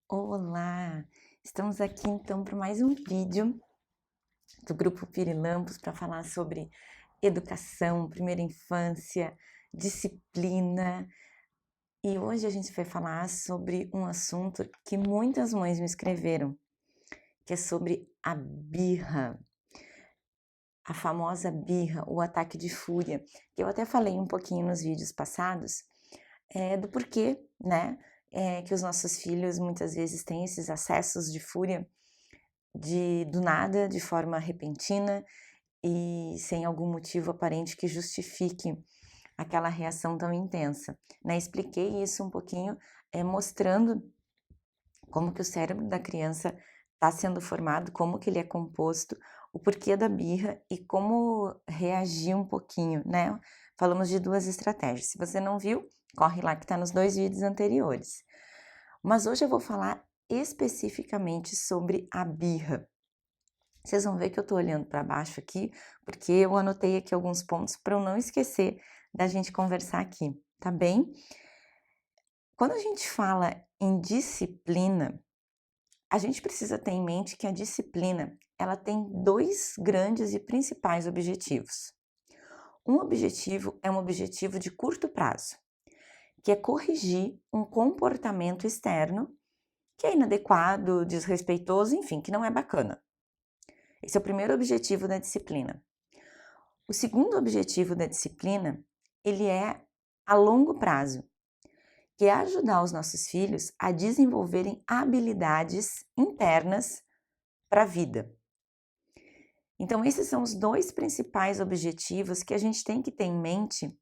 Olá! Estamos aqui então para mais um vídeo do Grupo Pirilampos para falar sobre educação, primeira infância, disciplina. E hoje a gente vai falar sobre um assunto que muitas mães me escreveram, que é sobre a birra, a famosa birra, o ataque de fúria, que eu até falei um pouquinho nos vídeos passados, do porquê, né, que os nossos filhos muitas vezes têm esses acessos de fúria do nada, de forma repentina e sem algum motivo aparente que justifique aquela reação tão intensa, né. Expliquei isso um pouquinho, mostrando como que o cérebro da criança está sendo formado, como que ele é composto, o porquê da birra e como reagir um pouquinho, né. Falamos de 2 estratégias, se você não viu, corre lá que está nos 2 vídeos anteriores. Mas hoje eu vou falar especificamente sobre a birra. Vocês vão ver que eu estou olhando para baixo aqui, porque eu anotei aqui alguns pontos para eu não esquecer da gente conversar aqui, tá bem? Quando a gente fala em disciplina, a gente precisa ter em mente que a disciplina, ela tem 2 grandes e principais objetivos. Um objetivo é um objetivo de curto prazo, que é corrigir um comportamento externo que é inadequado, desrespeitoso, enfim, que não é bacana. Esse é o primeiro objetivo da disciplina. O segundo objetivo da disciplina, ele é a longo prazo, que é ajudar os nossos filhos a desenvolverem habilidades internas para a vida. Então, esses são os 2 principais objetivos que a gente tem que ter em mente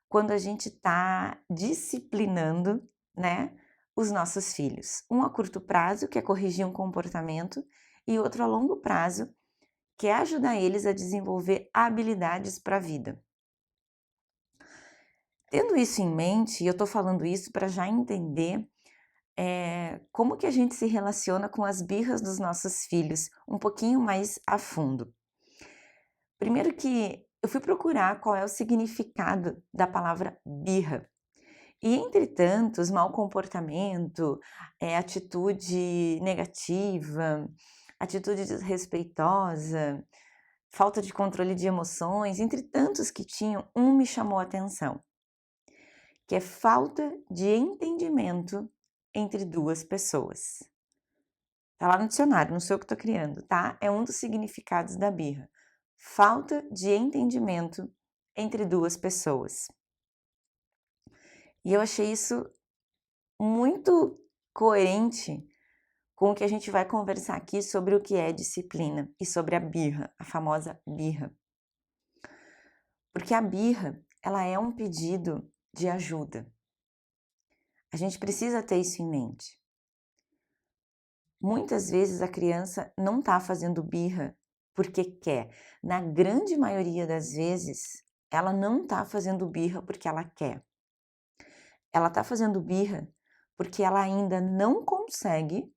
quando a gente está disciplinando, né, os nossos filhos. Um a curto prazo, que é corrigir um comportamento, e outro a longo prazo, que é ajudar eles a desenvolver habilidades para a vida. Tendo isso em mente, e eu estou falando isso para já entender, como que a gente se relaciona com as birras dos nossos filhos um pouquinho mais a fundo. Primeiro que eu fui procurar qual é o significado da palavra birra. E entre tantos, mau comportamento, atitude negativa, atitude desrespeitosa, falta de controle de emoções, entre tantos que tinham, um me chamou a atenção, que é falta de entendimento entre 2 pessoas. Tá lá no dicionário, não sou eu que estou criando, tá? É um dos significados da birra. Falta de entendimento entre 2 pessoas. E eu achei isso muito coerente com o que a gente vai conversar aqui sobre o que é disciplina e sobre a birra, a famosa birra. Porque a birra, ela é um pedido de ajuda. A gente precisa ter isso em mente. Muitas vezes a criança não está fazendo birra porque quer. Na grande maioria das vezes, ela não está fazendo birra porque ela quer. Ela está fazendo birra porque ela ainda não consegue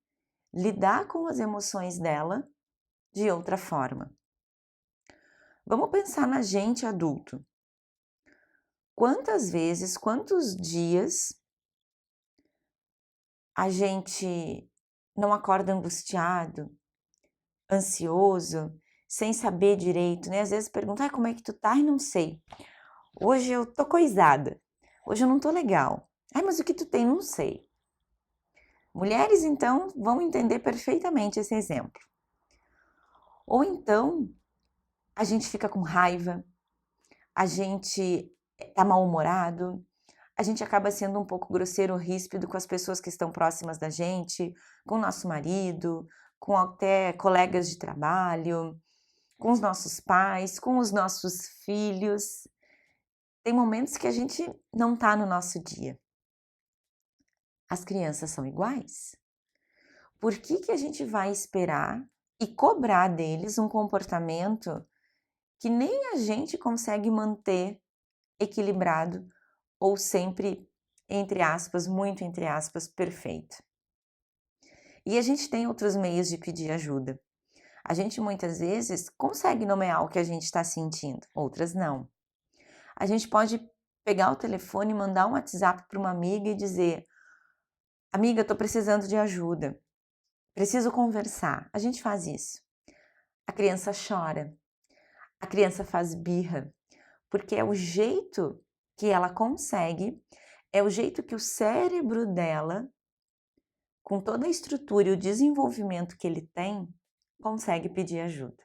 lidar com as emoções dela de outra forma. Vamos pensar na gente adulto. Quantas vezes, quantos dias a gente não acorda angustiado, ansioso, sem saber direito, né? Às vezes pergunta, como é que tu tá? Ai, não sei. Hoje eu tô coisada. Hoje eu não tô legal. Ai, mas o que tu tem? Não sei. Mulheres, então, vão entender perfeitamente esse exemplo. Ou então, a gente fica com raiva, a gente tá mal-humorado, a gente acaba sendo um pouco grosseiro ou ríspido com as pessoas que estão próximas da gente, com o nosso marido, com até colegas de trabalho, com os nossos pais, com os nossos filhos. Tem momentos que a gente não tá no nosso dia. As crianças são iguais? Por que que a gente vai esperar e cobrar deles um comportamento que nem a gente consegue manter equilibrado ou sempre, entre aspas, muito entre aspas, perfeito? E a gente tem outros meios de pedir ajuda. A gente muitas vezes consegue nomear o que a gente está sentindo, outras não. A gente pode pegar o telefone e mandar um WhatsApp para uma amiga e dizer: Amiga, tô precisando de ajuda. Preciso conversar. A gente faz isso. A criança chora. A criança faz birra. Porque é o jeito que ela consegue, é o jeito que o cérebro dela, com toda a estrutura e o desenvolvimento que ele tem, consegue pedir ajuda.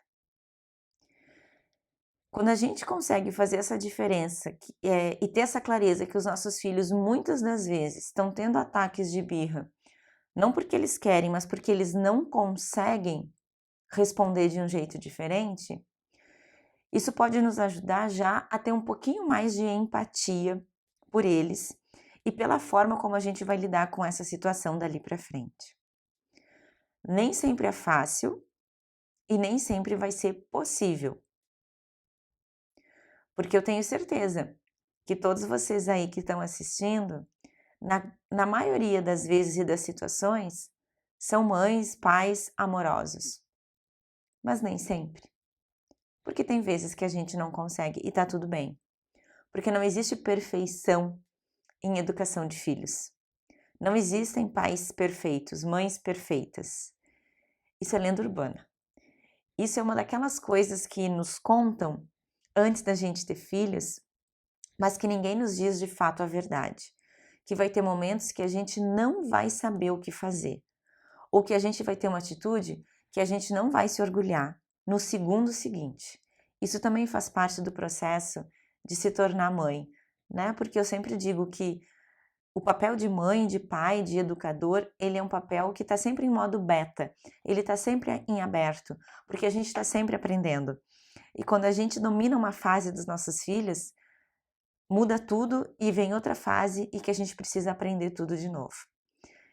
Quando a gente consegue fazer essa diferença e ter essa clareza que os nossos filhos muitas das vezes estão tendo ataques de birra, não porque eles querem, mas porque eles não conseguem responder de um jeito diferente, isso pode nos ajudar já a ter um pouquinho mais de empatia por eles e pela forma como a gente vai lidar com essa situação dali para frente. Nem sempre é fácil e nem sempre vai ser possível. Porque eu tenho certeza que todos vocês aí que estão assistindo, na maioria das vezes e das situações, são mães, pais amorosos. Mas nem sempre. Porque tem vezes que a gente não consegue e tá tudo bem. Porque não existe perfeição em educação de filhos. Não existem pais perfeitos, mães perfeitas. Isso é lenda urbana. Isso é uma daquelas coisas que nos contam antes da gente ter filhos, mas que ninguém nos diz de fato a verdade. Que vai ter momentos que a gente não vai saber o que fazer. Ou que a gente vai ter uma atitude que a gente não vai se orgulhar no segundo seguinte. Isso também faz parte do processo de se tornar mãe, né? Porque eu sempre digo que o papel de mãe, de pai, de educador, ele é um papel que está sempre em modo beta, ele está sempre em aberto, porque a gente está sempre aprendendo. E quando a gente domina uma fase dos nossos filhos, muda tudo e vem outra fase e que a gente precisa aprender tudo de novo.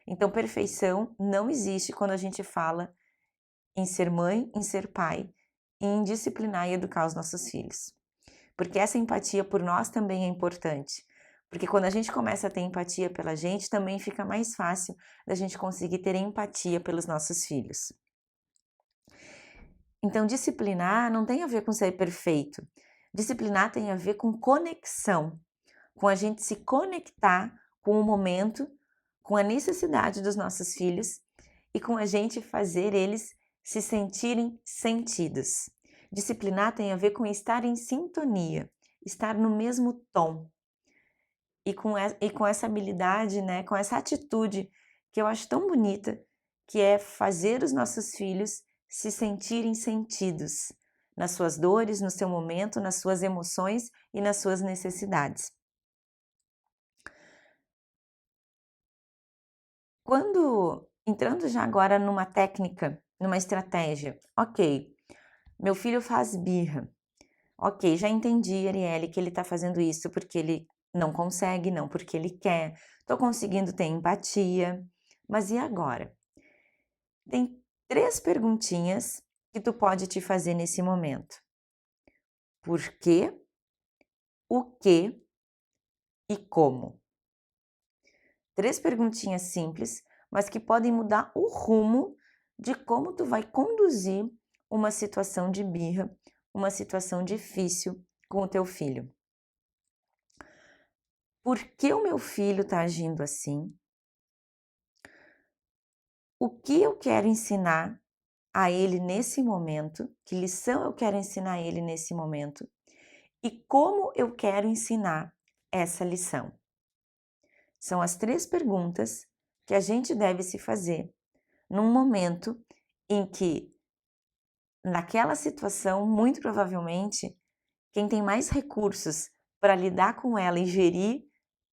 Então, perfeição não existe quando a gente fala em ser mãe, em ser pai, em disciplinar e educar os nossos filhos. Porque essa empatia por nós também é importante. Porque quando a gente começa a ter empatia pela gente, também fica mais fácil da gente conseguir ter empatia pelos nossos filhos. Então, disciplinar não tem a ver com ser perfeito. Disciplinar tem a ver com conexão, com a gente se conectar com o momento, com a necessidade dos nossos filhos e com a gente fazer eles se sentirem sentidos. Disciplinar tem a ver com estar em sintonia, estar no mesmo tom. E com essa habilidade, né, com essa atitude que eu acho tão bonita, que é fazer os nossos filhos se sentirem sentidos nas suas dores, no seu momento, nas suas emoções e nas suas necessidades. Entrando já agora numa técnica, numa estratégia, ok, meu filho faz birra, ok, já entendi, Arielle, que ele está fazendo isso porque ele não consegue, não porque ele quer, estou conseguindo ter empatia, mas e agora? Tem 3 perguntinhas que tu pode te fazer nesse momento. Por quê? O que? E como? 3 perguntinhas simples, mas que podem mudar o rumo de como tu vai conduzir uma situação de birra, uma situação difícil com o teu filho. Por que o meu filho está agindo assim? O que eu quero ensinar a ele nesse momento? Que lição eu quero ensinar a ele nesse momento? E como eu quero ensinar essa lição? São as 3 perguntas que a gente deve se fazer num momento em que, naquela situação, muito provavelmente, quem tem mais recursos para lidar com ela e gerir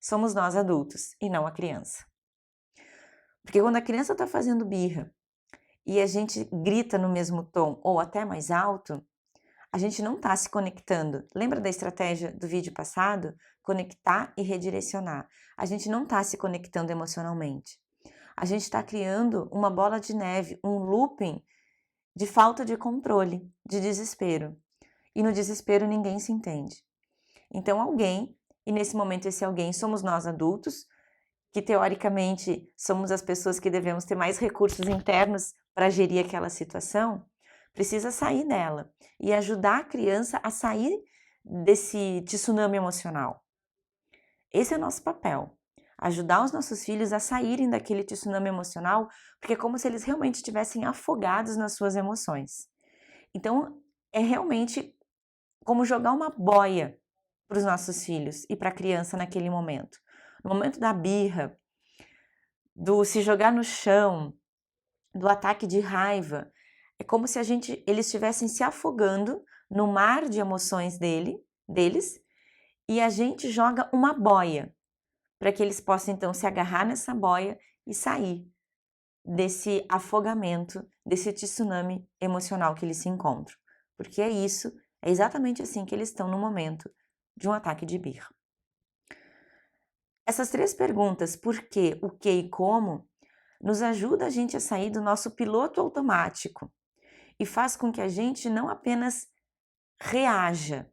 somos nós adultos e não a criança. Porque quando a criança está fazendo birra e a gente grita no mesmo tom ou até mais alto, a gente não está se conectando. Lembra da estratégia do vídeo passado? Conectar e redirecionar. A gente não está se conectando emocionalmente. A gente está criando uma bola de neve, um looping de falta de controle, de desespero. E no desespero ninguém se entende. Então alguém, e nesse momento esse alguém somos nós adultos, que teoricamente somos as pessoas que devemos ter mais recursos internos para gerir aquela situação, precisa sair dela e ajudar a criança a sair desse tsunami emocional. Esse é o nosso papel. ajudar os nossos filhos a saírem daquele tsunami emocional, porque é como se eles realmente estivessem afogados nas suas emoções. Então, é realmente como jogar uma boia para os nossos filhos e para a criança naquele momento. No momento da birra, do se jogar no chão, do ataque de raiva, é como se eles estivessem se afogando no mar de emoções deles, e a gente joga uma boia para que eles possam então se agarrar nessa boia e sair desse afogamento, desse tsunami emocional que eles se encontram. Porque é exatamente assim que eles estão no momento de um ataque de birra. Essas 3 perguntas, por quê, o que e como, nos ajuda a gente a sair do nosso piloto automático e faz com que a gente não apenas reaja,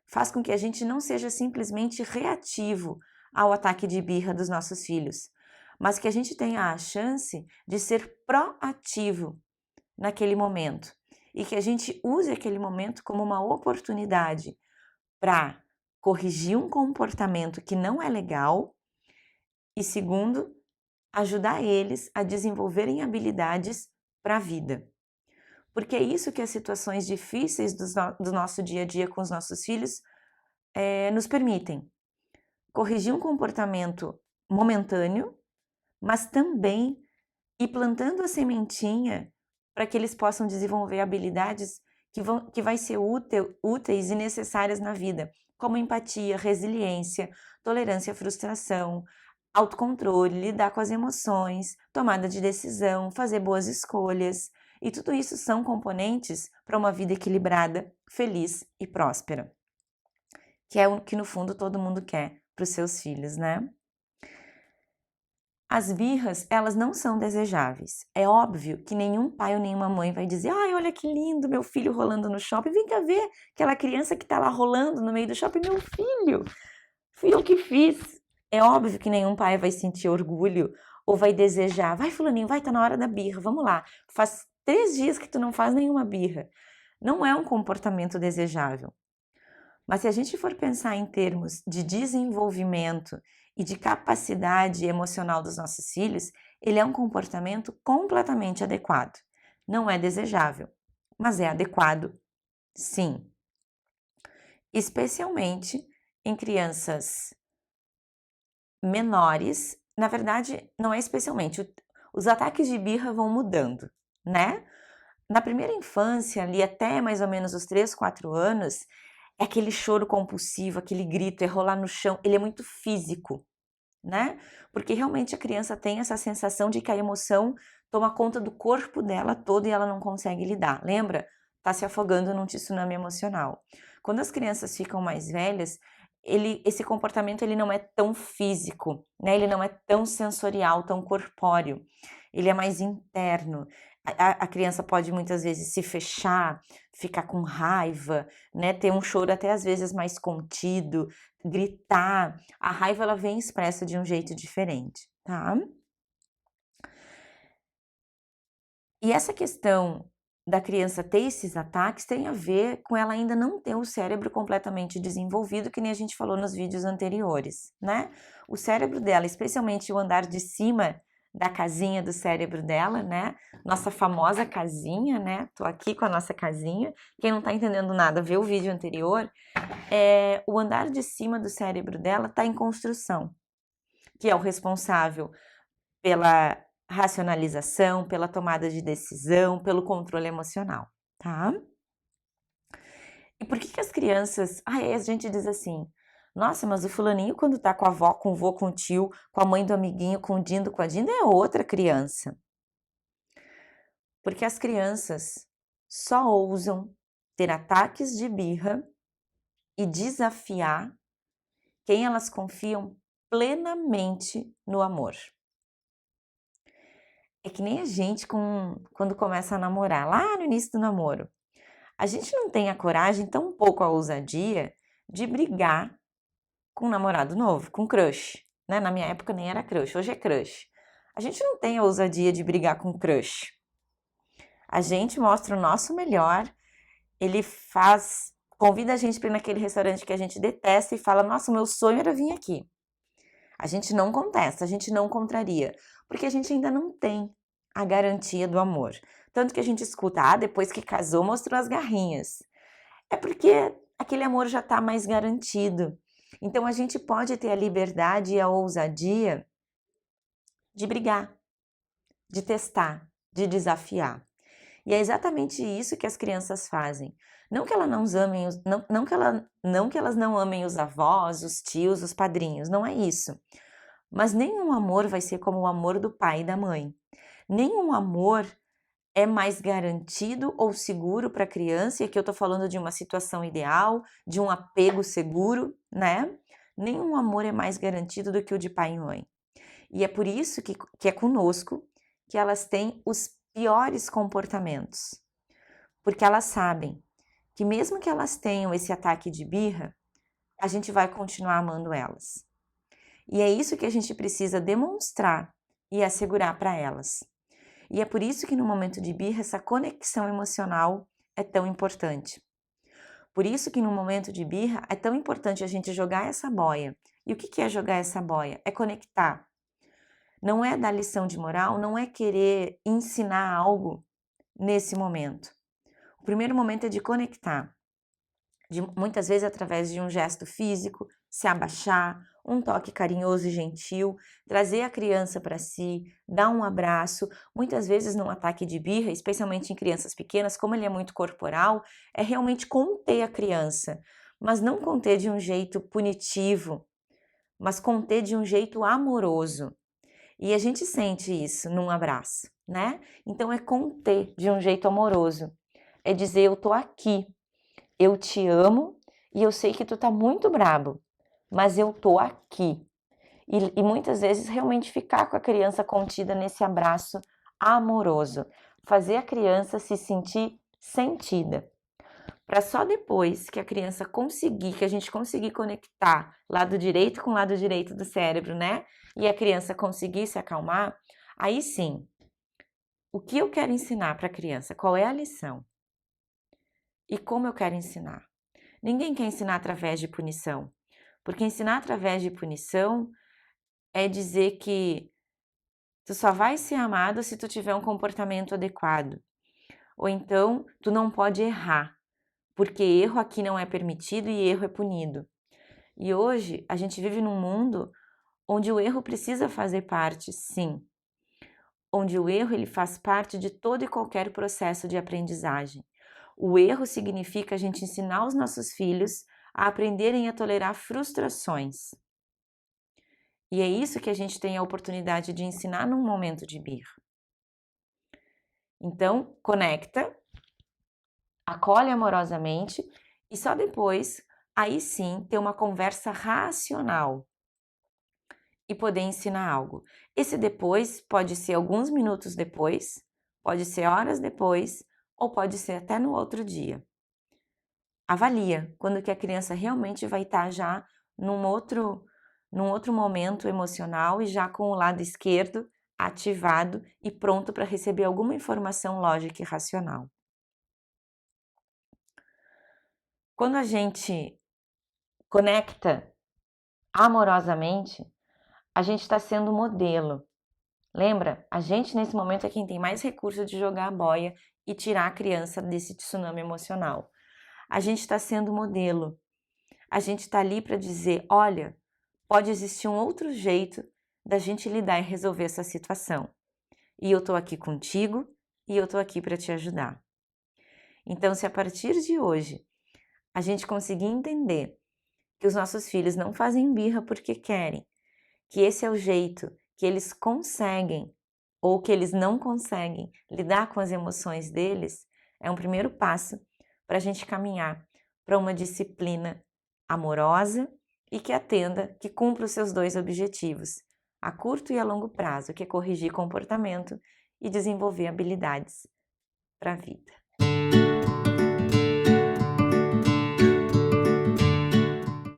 faz com que a gente não seja simplesmente reativo ao ataque de birra dos nossos filhos, mas que a gente tenha a chance de ser proativo naquele momento e que a gente use aquele momento como uma oportunidade para corrigir um comportamento que não é legal e, segundo, ajudar eles a desenvolverem habilidades para a vida. Porque é isso que as situações difíceis do nosso dia a dia com os nossos filhos nos permitem. Corrigir um comportamento momentâneo, mas também ir plantando a sementinha para que eles possam desenvolver habilidades que vai ser úteis e necessárias na vida, como empatia, resiliência, tolerância à frustração, autocontrole, lidar com as emoções, tomada de decisão, fazer boas escolhas. E tudo isso são componentes para uma vida equilibrada, feliz e próspera, que é o que no fundo todo mundo quer para os seus filhos, né? As birras, elas não são desejáveis. É óbvio que nenhum pai ou nenhuma mãe vai dizer: ai, olha que lindo, meu filho rolando no shopping, vem cá ver aquela criança que tá lá rolando no meio do shopping, meu filho, fui eu que fiz. É óbvio que nenhum pai vai sentir orgulho ou vai desejar: vai fulaninho, vai, tá na hora da birra, vamos lá. Faz 3 dias que tu não faz nenhuma birra. Não é um comportamento desejável. Mas se a gente for pensar em termos de desenvolvimento e de capacidade emocional dos nossos filhos, ele é um comportamento completamente adequado. Não é desejável, mas é adequado, sim. Especialmente em crianças menores, na verdade, não é especialmente, os ataques de birra vão mudando, né? Na primeira infância, ali até mais ou menos os 3, 4 anos, é aquele choro compulsivo, aquele grito, é rolar no chão, ele é muito físico, né? Porque realmente a criança tem essa sensação de que a emoção toma conta do corpo dela todo e ela não consegue lidar. Lembra? Tá se afogando num tsunami emocional. Quando as crianças ficam mais velhas, esse comportamento ele não é tão físico, né? Ele não é tão sensorial, tão corpóreo. Ele é mais interno. A criança pode muitas vezes se fechar, ficar com raiva, né? Ter um choro até às vezes mais contido, gritar. A raiva ela vem expressa de um jeito diferente, tá? E essa questão da criança ter esses ataques tem a ver com ela ainda não ter o cérebro completamente desenvolvido, que nem a gente falou nos vídeos anteriores, né? O cérebro dela, especialmente o andar de cima da casinha do cérebro dela, né? Nossa famosa casinha, né? Tô aqui com a nossa casinha. Quem não tá entendendo nada, vê o vídeo anterior. O andar de cima do cérebro dela tá em construção, que é o responsável pela racionalização, pela tomada de decisão, pelo controle emocional, tá? E por que as crianças... Aí a gente diz assim: nossa, mas o fulaninho quando tá com a avó, com o vô, com o tio, com a mãe do amiguinho, com o Dindo, com a Dinda, é outra criança. Porque as crianças só ousam ter ataques de birra e desafiar quem elas confiam plenamente no amor. É que nem a gente quando começa a namorar, lá no início do namoro. A gente não tem a coragem, tão pouco a ousadia, de brigar com um namorado novo, com crush, né? Na minha época nem era crush, hoje é crush. A gente não tem a ousadia de brigar com crush. A gente mostra o nosso melhor, ele convida a gente para ir naquele restaurante que a gente detesta e fala: nossa, o meu sonho era vir aqui. A gente não contesta, a gente não contraria, porque a gente ainda não tem a garantia do amor. Tanto que a gente escuta, depois que casou mostrou as garrinhas. É porque aquele amor já está mais garantido. Então a gente pode ter a liberdade e a ousadia de brigar, de testar, de desafiar. E é exatamente isso que as crianças fazem. Não que elas não amem não que elas não amem os avós, os tios, os padrinhos, não é isso. Mas nenhum amor vai ser como o amor do pai e da mãe. Nenhum amor é mais garantido ou seguro para a criança, e aqui eu estou falando de uma situação ideal, de um apego seguro, né? Nenhum amor é mais garantido do que o de pai e mãe. E é por isso que é conosco que elas têm os piores comportamentos. Porque elas sabem que mesmo que elas tenham esse ataque de birra, a gente vai continuar amando elas. E é isso que a gente precisa demonstrar e assegurar para elas. E é por isso que no momento de birra essa conexão emocional é tão importante. Por isso que no momento de birra é tão importante a gente jogar essa boia. E o que é jogar essa boia? É conectar. Não é dar lição de moral, não é querer ensinar algo nesse momento. O primeiro momento é de conectar. Muitas vezes através de um gesto físico, se abaixar, um toque carinhoso e gentil, trazer a criança para si, dar um abraço. Muitas vezes num ataque de birra, especialmente em crianças pequenas, como ele é muito corporal, é realmente conter a criança, mas não conter de um jeito punitivo, mas conter de um jeito amoroso. E a gente sente isso num abraço, né? Então é conter de um jeito amoroso, é dizer eu tô aqui, eu te amo e eu sei que tu tá muito brabo, mas eu tô aqui. E muitas vezes realmente ficar com a criança contida nesse abraço amoroso, fazer a criança se sentir sentida. Para só depois que a criança conseguir, que a gente conseguir conectar lado direito com lado direito do cérebro, né? E a criança conseguir se acalmar, aí sim, o que eu quero ensinar para a criança? Qual é a lição? E como eu quero ensinar? Ninguém quer ensinar através de punição, porque ensinar através de punição é dizer que tu só vai ser amado se tu tiver um comportamento adequado. Ou então, tu não pode errar, porque erro aqui não é permitido e erro é punido. E hoje a gente vive num mundo onde o erro precisa fazer parte, sim. Onde o erro ele faz parte de todo e qualquer processo de aprendizagem. O erro significa a gente ensinar os nossos filhos a aprenderem a tolerar frustrações. E é isso que a gente tem a oportunidade de ensinar num momento de birra. Então, conecta, acolhe amorosamente e só depois, aí sim, ter uma conversa racional e poder ensinar algo. Esse depois pode ser alguns minutos depois, pode ser horas depois ou pode ser até no outro dia. Avalia quando que a criança realmente vai estar já num outro momento emocional e já com o lado esquerdo ativado e pronto para receber alguma informação lógica e racional. Quando a gente conecta amorosamente, a gente está sendo modelo. Lembra? A gente nesse momento é quem tem mais recurso de jogar a boia e tirar a criança desse tsunami emocional. A gente está sendo modelo. A gente está ali para dizer, olha, pode existir um outro jeito da gente lidar e resolver essa situação. E eu estou aqui contigo e eu estou aqui para te ajudar. Então, se a partir de hoje a gente conseguir entender que os nossos filhos não fazem birra porque querem, que esse é o jeito que eles conseguem ou que eles não conseguem lidar com as emoções deles, é um primeiro passo para a gente caminhar para uma disciplina amorosa e que atenda, que cumpra os seus dois objetivos, a curto e a longo prazo, que é corrigir comportamento e desenvolver habilidades para a vida.